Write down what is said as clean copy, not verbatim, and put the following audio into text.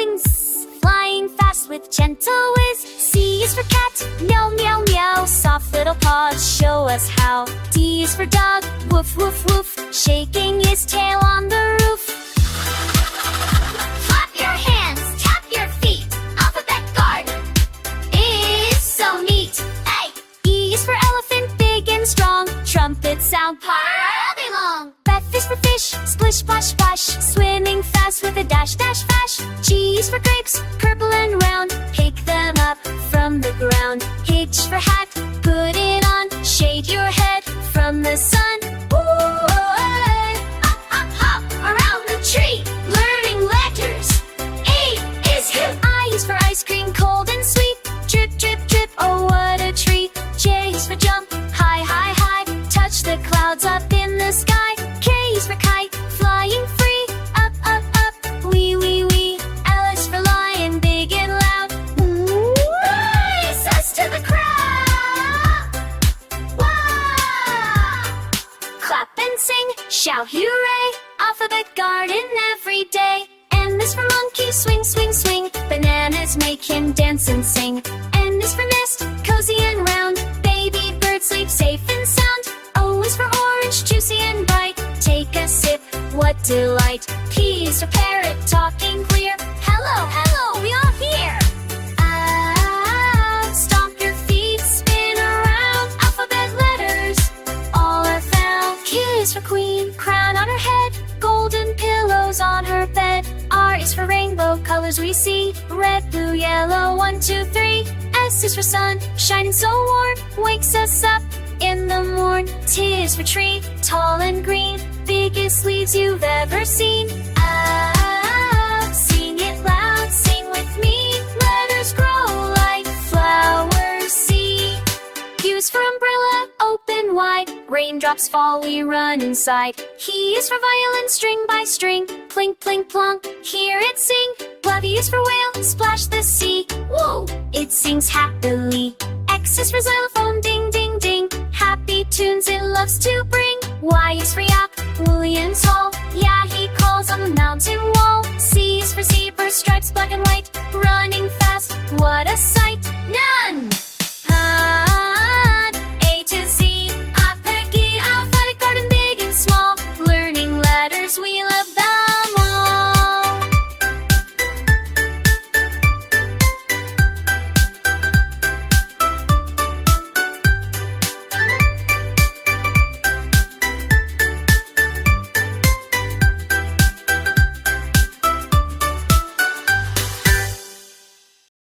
dancing zzz, flying fast with gentle whiz. C is for cat, meow meow meow, soft little paws show us how. D is for dog, woof woof woof, shaking his tail on the roof. Clap your hands, tap your feet, alphabet garden is so neat. Hey! E is for elephant, big and strong, trumpet sound all day long. F is for fish, splish splash splash, swimming fast with a dash dash fash. G is for grapes, purple and round, pick them up from the ground. H for hat, put it on, shade your head from the sun. Ooh, hop hop hop around the tree, learning letters. A is hip. I is for ice cream, cold and sweet, drip drip drip, oh what a treat. J is for jump, high high high, touch the clouds up in the sky. K is for kite, flying free, up up up, wee wee wee. L is for lion, big and loud, race us to the crowd. Wow! Clap and sing, shout hooray, alphabet garden every day. N is for monkey, swing swing swing, bananas make him dance and sing. N is for nest, cozy and round, baby bird sleep safe and sound. O is for orange, juicy and bright, take a sip, what delight. P is for parrot, talking clear, hello, hello, we are here. Stomp your feet, spin around, alphabet letters all are found. Q is for queen, crown on her head, golden pillows on her bed. R is for rainbow, colors we see, red, blue, yellow, 1, 2, 3. S is for sun, shining so warm, wakes us up in the morn. T is for tree, tall and green, biggest leaves you've ever seen. Sing it loud, sing with me, letters grow like flowers. C. U is for umbrella, open wide, raindrops fall, we run inside. He is for violin, string by string, plink plink plonk, hear it sing. W is for whale, splash the sea, whoa, it sings happily. X is for xylophone, ding ding ding, happy tunes it loves to bring. Y is for yak, Williams Hall, yeah he calls on the mountain wall. C is for zebra, stripes black and white, running fast, what a sight, none!